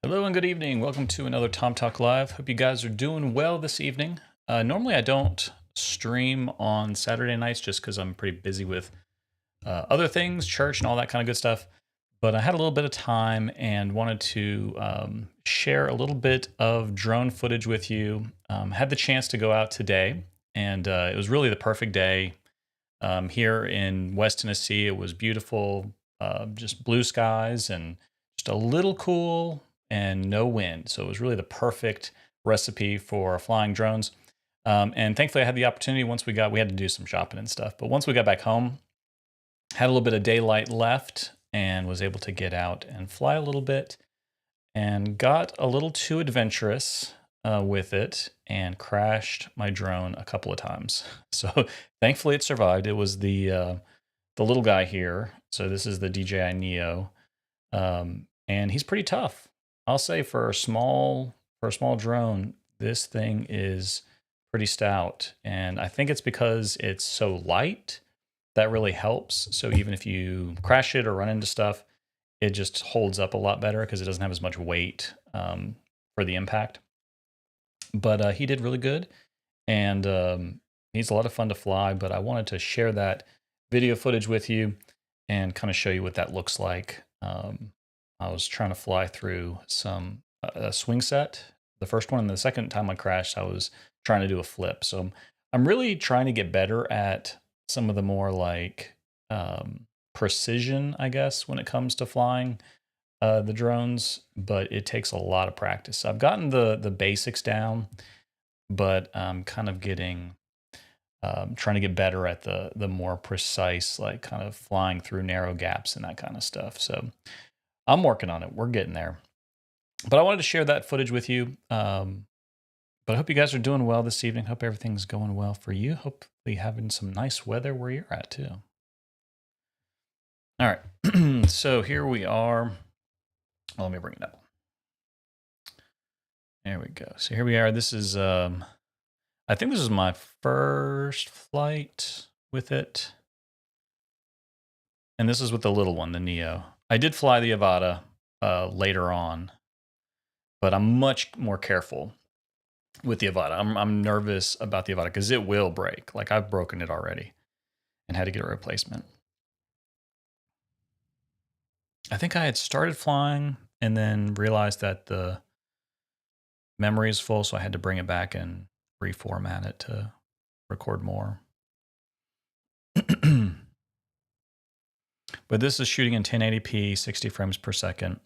Hello and good evening. Welcome to another Tom Talk Live. Hope you guys are doing well this evening. Normally, I don't stream on Saturday nights just because I'm pretty busy with other things, church, and all that kind of good stuff. But I had a little bit of time and wanted to share a little bit of drone footage with you. Had the chance to go out today, and it was really the perfect day here in West Tennessee. It was beautiful, just blue skies and just a little cool and no wind. So it was really the perfect recipe for flying drones. And thankfully, I had the opportunity we had to do some shopping and stuff. But once we got back home, had a little bit of daylight left and was able to get out and fly a little bit and got a little too adventurous with it and crashed my drone a couple of times. So thankfully, it survived. It was the little guy here. So this is the DJI Neo, and he's pretty tough. I'll say for a small drone, this thing is pretty stout, and I think it's because it's so light that really helps. So even if you crash it or run into stuff, it just holds up a lot better because it doesn't have as much weight for the impact. But he did really good, and he's a lot of fun to fly. But I wanted to share that video footage with you and kind of show you what that looks like. I was trying to fly through a swing set, the first one, and the second time I crashed, I was trying to do a flip. So I'm really trying to get better at some of the more like precision, I guess, when it comes to flying the drones, but it takes a lot of practice. I've gotten the basics down, but I'm kind of getting trying to get better at the more precise, like kind of flying through narrow gaps and that kind of stuff. So I'm working on it. We're getting there. But I wanted to share that footage with you. But I hope you guys are doing well this evening. Hope everything's going well for you. Hopefully having some nice weather where you're at too. All right. So here we are. Well, let me bring it up. There we go. So here we are. This is I think this is my first flight with it. And this is with the little one, the Neo. I did fly the Avata later on, but I'm much more careful with the Avata. I'm nervous about the Avata because it will break. Like I've broken it already and had to get a replacement. I think I had started flying and then realized that the memory is full, so I had to bring it back and reformat it to record more. But this is shooting in 1080p, 60 frames per second.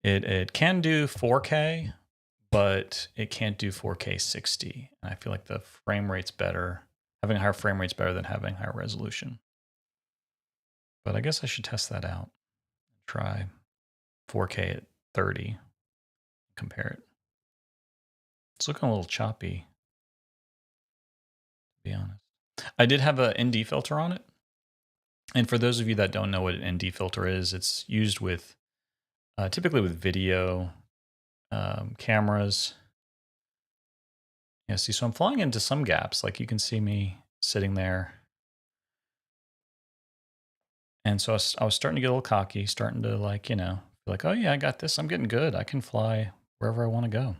It can do 4K, but it can't do 4K 60. And I feel like the frame rate's better. Having a higher frame rate's better than having higher resolution. But I guess I should test that out. Try 4K at 30. Compare it. It's looking a little choppy, to be honest. I did have an ND filter on it. And for those of you that don't know what an ND filter is, it's used with typically with video cameras. Yeah, see, so I'm flying into some gaps. Like you can see me sitting there. And so I was starting to get a little cocky, starting to like, feel like, oh yeah, I got this. I'm getting good. I can fly wherever I want to go.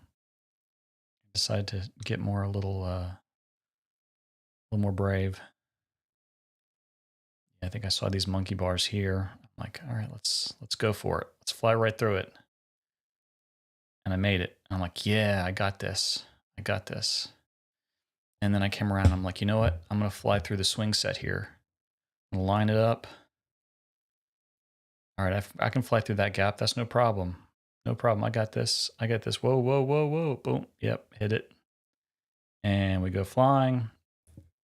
Decided to get a little more brave. I think I saw these monkey bars here. I'm like, all right, let's go for it. Let's fly right through it. And I made it. I'm like, yeah, I got this. I got this. And then I came around and I'm like, you know what? I'm going to fly through the swing set here. I'm gonna line it up. All right, I can fly through that gap. That's no problem. No problem. I got this. I got this. Whoa, whoa, whoa, whoa. Boom. Yep, hit it. And we go flying.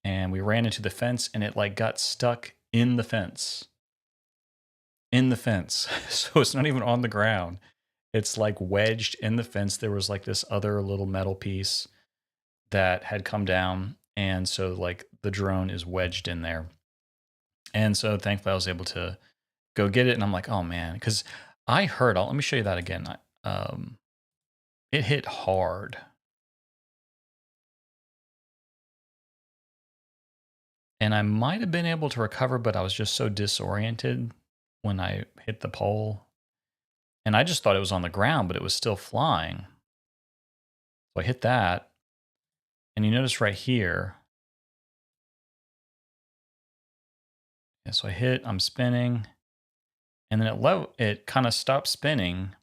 And we ran into the fence and it like got stuck in the fence. In the fence. So it's not even on the ground. It's like wedged in the fence. There was like this other little metal piece that had come down. And so like the drone is wedged in there. And so thankfully I was able to go get it. And I'm like, oh man, because I heard, let me show you that again. It hit hard. And I might have been able to recover, but I was just so disoriented when I hit the pole. and I just thought it was on the ground, but it was still flying. So I hit that, and you notice right here, yeah, so I hit, I'm spinning, and then it kind of stopped spinning,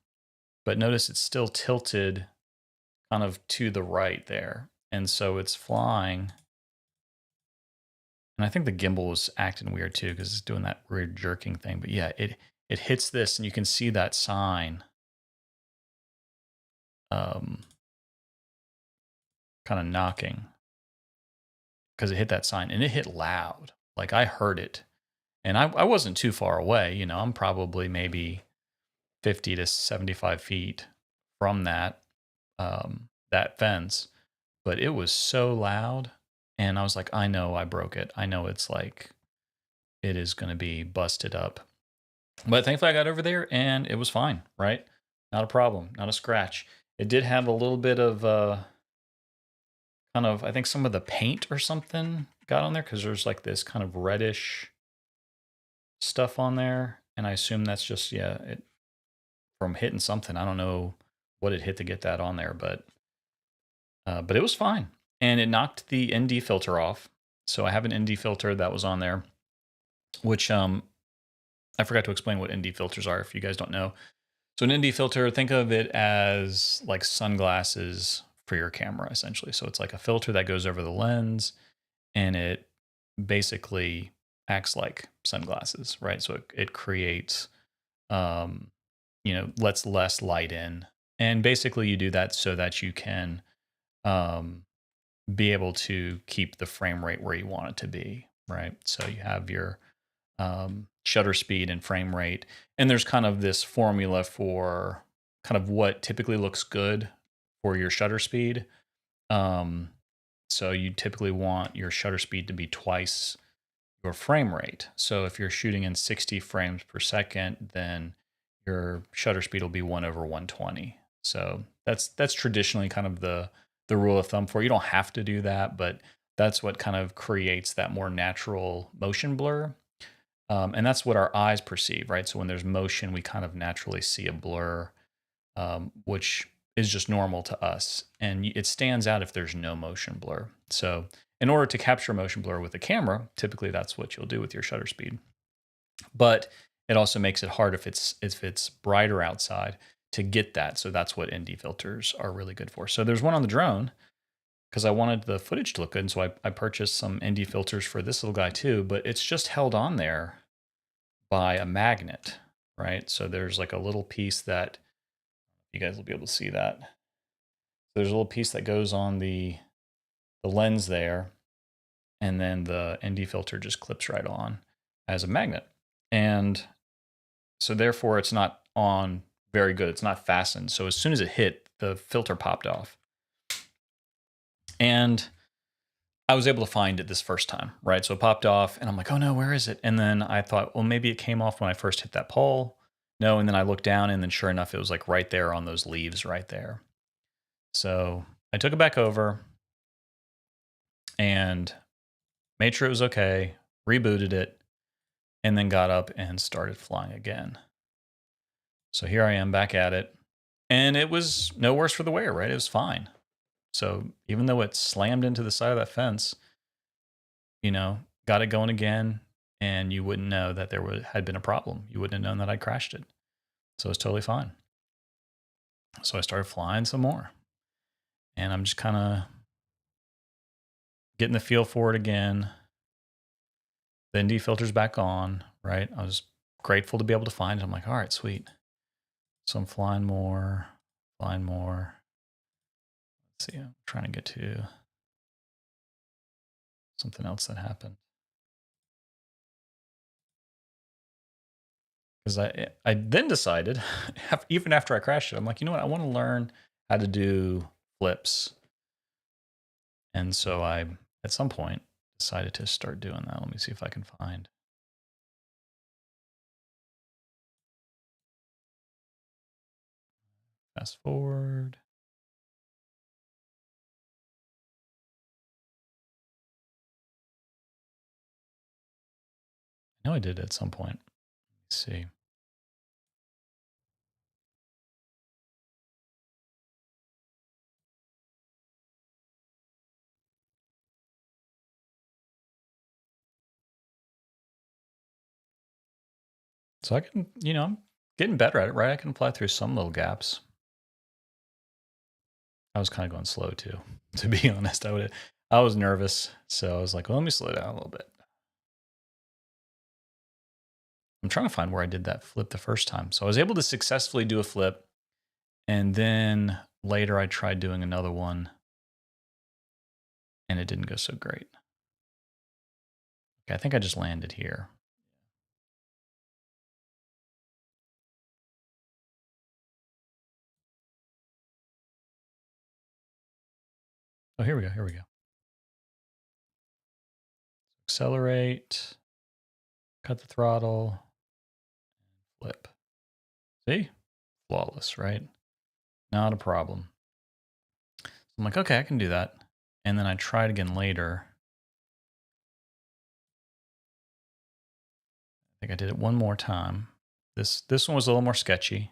but notice it's still tilted kind of to the right there. And so it's flying. And I think the gimbal was acting weird too, because it's doing that weird jerking thing. But yeah, it hits this, and you can see that sign um, kind of knocking because it hit that sign, and it hit loud. Like I heard it, and I wasn't too far away. You know, I'm probably maybe 50 to 75 feet from that fence, but it was so loud, and I was like, I know I broke it. I know it's like it is going to be busted up. But thankfully I got over there and it was fine, right? Not a problem, not a scratch. It did have a little bit of kind of, I think some of the paint or something got on there because there's like this kind of reddish stuff on there, and I assume that's just, yeah, it from hitting something. I don't know what it hit to get that on there, but it was fine. And it knocked the ND filter off. So I have an ND filter that was on there, which I forgot to explain what ND filters are if you guys don't know. So an ND filter, think of it as like sunglasses for your camera, essentially. So it's like a filter that goes over the lens, and it basically acts like sunglasses, right? So it creates, um, lets less light in. And basically you do that so that you can um, be able to keep the frame rate where you want it to be, right? So you have your shutter speed and frame rate. And there's kind of this formula for kind of what typically looks good for your shutter speed. Um, so you typically want your shutter speed to be twice your frame rate. So if you're shooting in 60 frames per second, then your shutter speed will be 1/120. So that's traditionally kind of the rule of thumb for you. Don't have to do that, but that's what kind of creates that more natural motion blur. And that's what our eyes perceive, right? So when there's motion, we kind of naturally see a blur, which is just normal to us. And it stands out if there's no motion blur. So in order to capture motion blur with a camera, typically that's what you'll do with your shutter speed. But it also makes it hard if it's brighter outside to get that. So that's what ND filters are really good for. So there's one on the drone because I wanted the footage to look good. And so I purchased some ND filters for this little guy too, but it's just held on there by a magnet, right? So there's like a little piece that you guys will be able to see that. There's a little piece that goes on the lens there, and then the ND filter just clips right on as a magnet. And so therefore it's not on very good. It's not fastened. So as soon as it hit, the filter popped off. And I was able to find it this first time, right? So it popped off, and I'm like, oh no, where is it? And then I thought, well, maybe it came off when I first hit that pole. No, and then I looked down, and then sure enough, it was like right there on those leaves right there. So I took it back over and made sure it was okay, rebooted it, and then got up and started flying again. So here I am back at it, and it was no worse for the wear, right? It was fine. So even though it slammed into the side of that fence, got it going again, and you wouldn't know that had been a problem. You wouldn't have known that I crashed it. So it's totally fine. So I started flying some more, and I'm just kind of getting the feel for it again. The ND filter's back on, right? I was grateful to be able to find it. I'm like, all right, sweet. So I'm flying more, flying more. Let's see, I'm trying to get to something else that happened. Because I then decided, even after I crashed it, I'm like, you know what? I want to learn how to do flips. And so I, at some point, decided to start doing that. Let me see if I can find. Fast forward. I know I did at some point. Let's see. So I can, I'm getting better at it, right? I can fly through some little gaps. I was kind of going slow too, to be honest. I was nervous, so I was like, well, let me slow down a little bit. I'm trying to find where I did that flip the first time. So I was able to successfully do a flip, and then later I tried doing another one, and it didn't go so great. Okay, I think I just landed here. Oh, here we go. Here we go. Accelerate, cut the throttle, flip. See? Flawless, right? Not a problem. So I'm like, okay, I can do that. And then I tried again later. I think I did it one more time. This one was a little more sketchy.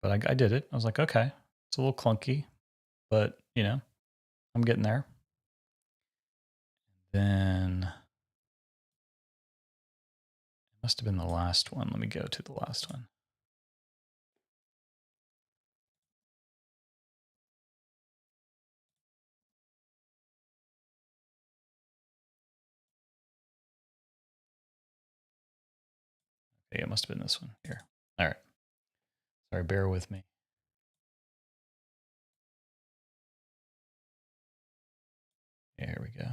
But I did it. I was like, okay, it's a little clunky, but I'm getting there. Then it must have been the last one. Let me go to the last one. Okay, it must have been this one here. All right. Sorry, bear with me. Yeah, here we go.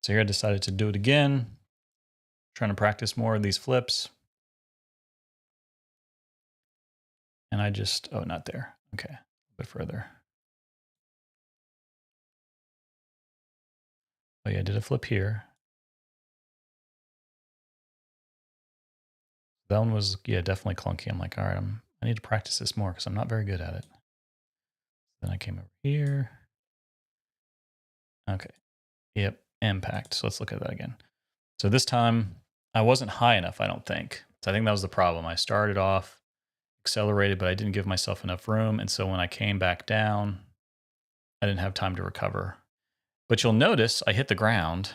So here I decided to do it again, trying to practice more of these flips. And I just, oh, not there. Okay, a bit further. Oh yeah, I did a flip here. That one was, yeah, definitely clunky. I'm like, all right, I need to practice this more because I'm not very good at it. Then I came over here. Okay. Yep, impact. So let's look at that again. So this time I wasn't high enough, I don't think. So I think that was the problem. I started off accelerated, but I didn't give myself enough room. And so when I came back down, I didn't have time to recover. But you'll notice I hit the ground,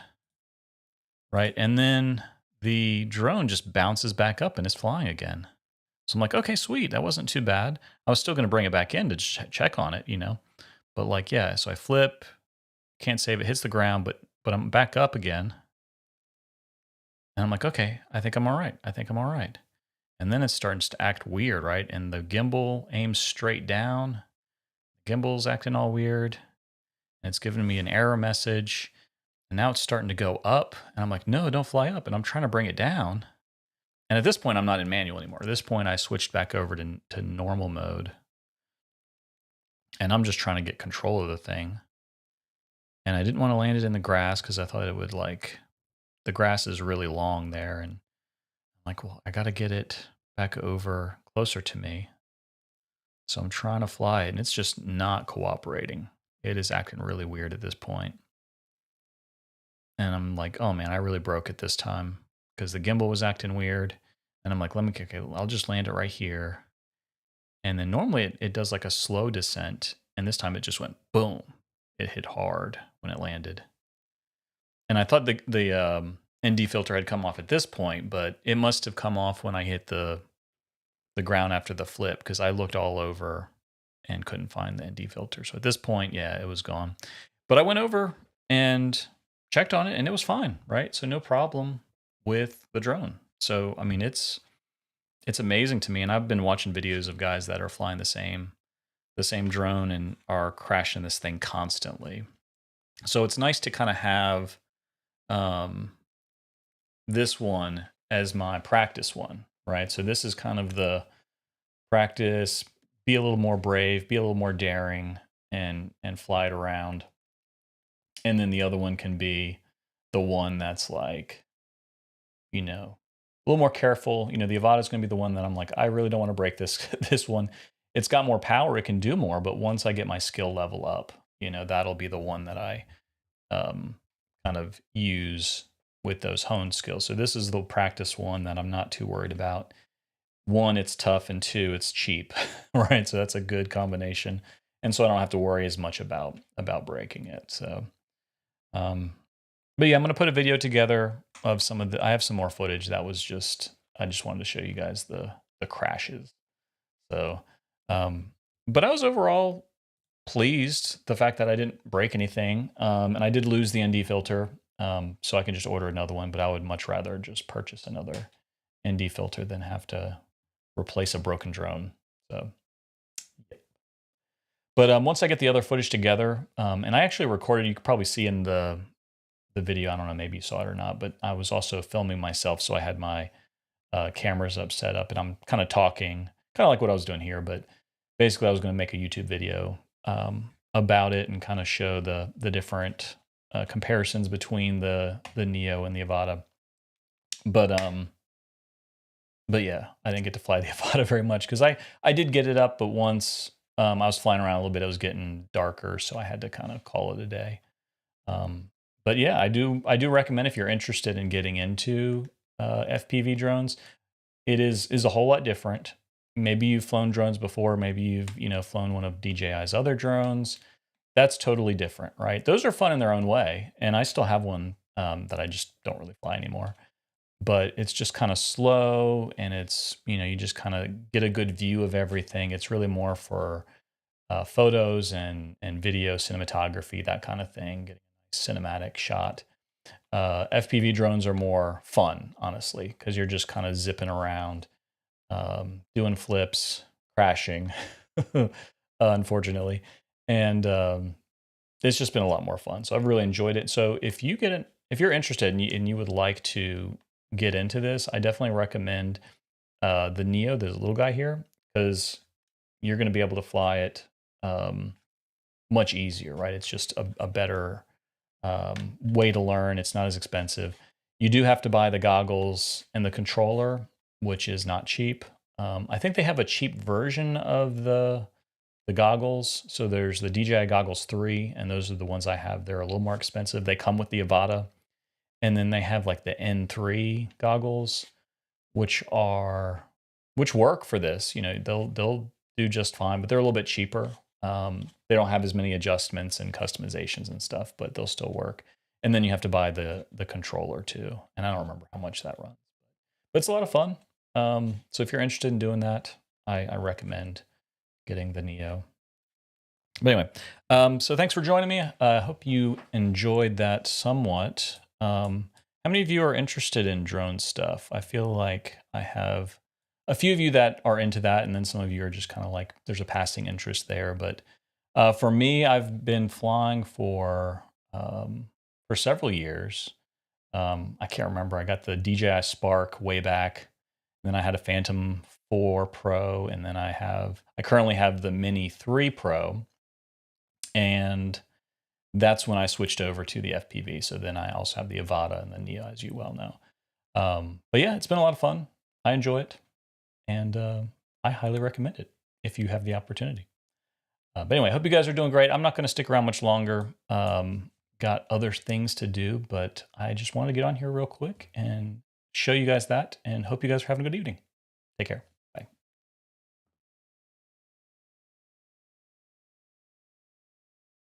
right? And then the drone just bounces back up and is flying again. So I'm like, okay, sweet. That wasn't too bad. I was still going to bring it back in to check on it, But like, yeah, so I flip, can't save it, hits the ground, but I'm back up again. And I'm like, okay, I think I'm all right. I think I'm all right. And then it starts to act weird, right? And the gimbal aims straight down. The gimbal's acting all weird. And it's giving me an error message. And now it's starting to go up. And I'm like, no, don't fly up. And I'm trying to bring it down. And at this point, I'm not in manual anymore. At this point, I switched back over to normal mode. And I'm just trying to get control of the thing. And I didn't want to land it in the grass because I thought it would the grass is really long there. And I'm like, well, I got to get it back over closer to me. So I'm trying to fly it and it's just not cooperating. It is acting really weird at this point. And I'm like, oh man, I really broke it this time because the gimbal was acting weird. And I'm like, okay, I'll just land it right here. And then normally it does like a slow descent. And this time it just went boom. It hit hard when it landed. And I thought the ND filter had come off at this point, but it must have come off when I hit the ground after the flip because I looked all over and couldn't find the ND filter. So at this point, yeah, it was gone. But I went over and checked on it and it was fine, right? So no problem with the drone. So I mean it's amazing to me, and I've been watching videos of guys that are flying the same drone and are crashing this thing constantly. So it's nice to kind of have this one as my practice one, right? So this is kind of the practice, be a little more brave, be a little more daring, and fly it around. And then the other one can be the one that's like, a little more careful. The Avata is going to be the one that I'm like, I really don't want to break this this one. It's got more power, it can do more, but once I get my skill level up, that'll be the one that I kind of use with those honed skills. So this is the practice one that I'm not too worried about. One, it's tough, and two, it's cheap, right? So that's a good combination. And so I don't have to worry as much about breaking it. So But yeah, I'm gonna put a video together of some of the. I have some more footage that was just. I just wanted to show you guys the crashes. So, um, but I was overall pleased the fact that I didn't break anything, and I did lose the ND filter, so I can just order another one. But I would much rather just purchase another ND filter than have to replace a broken drone. So, but once I get the other footage together, and I actually recorded, you could probably see in the video. I don't know, maybe you saw it or not, but I was also filming myself, so I had my cameras set up, and I'm kind of talking, kind of like what I was doing here, but basically I was going to make a YouTube video about it and kind of show the different comparisons between the Neo and the Avata. But yeah, I didn't get to fly the Avata very much because I did get it up, but once I was flying around a little bit, it was getting darker, so I had to kind of call it a day. But yeah, I do recommend if you're interested in getting into FPV drones. It is a whole lot different. Maybe you've flown drones before. Maybe you've flown one of DJI's other drones. That's totally different, right? Those are fun in their own way, and I still have one that I just don't really fly anymore. But it's just kind of slow, and it's you just kind of get a good view of everything. It's really more for photos and video cinematography, that kind of thing, getting a cinematic shot. FPV drones are more fun, honestly, because you're just kind of zipping around, doing flips, crashing, unfortunately, and it's just been a lot more fun. So I've really enjoyed it. So if you're interested and you would like to get into this, I definitely recommend the Neo, the little guy here, because you're going to be able to fly it much easier, right? It's just a better way to learn. It's not as expensive. You do have to buy the goggles and the controller, which is not cheap. I think they have a cheap version of the goggles. So there's the DJI Goggles 3, and those are the ones I have. They're a little more expensive. They come with the Avata. And then they have like the N3 goggles, which work for this. They'll do just fine, but they're a little bit cheaper. They don't have as many adjustments and customizations and stuff, but they'll still work. And then you have to buy the controller too. And I don't remember how much that runs, but it's a lot of fun. So if you're interested in doing that, I recommend getting the Neo. But anyway, so thanks for joining me. I hope you enjoyed that somewhat. How many of you are interested in drone stuff? I feel like I have a few of you that are into that, and then some of you are just kind of like, there's a passing interest there. But for me, I've been flying for several years. I can't remember. I got the DJI Spark way back. Then I had a Phantom 4 Pro, and then I currently have the Mini 3 Pro, and that's when I switched over to the FPV. So then I also have the Avata and the Neo, as you well know. But yeah, it's been a lot of fun. I enjoy it, and I highly recommend it if you have the opportunity. But anyway, I hope you guys are doing great. I'm not going to stick around much longer. Got other things to do, but I just wanted to get on here real quick and show you guys that, and hope you guys are having a good evening. Take care.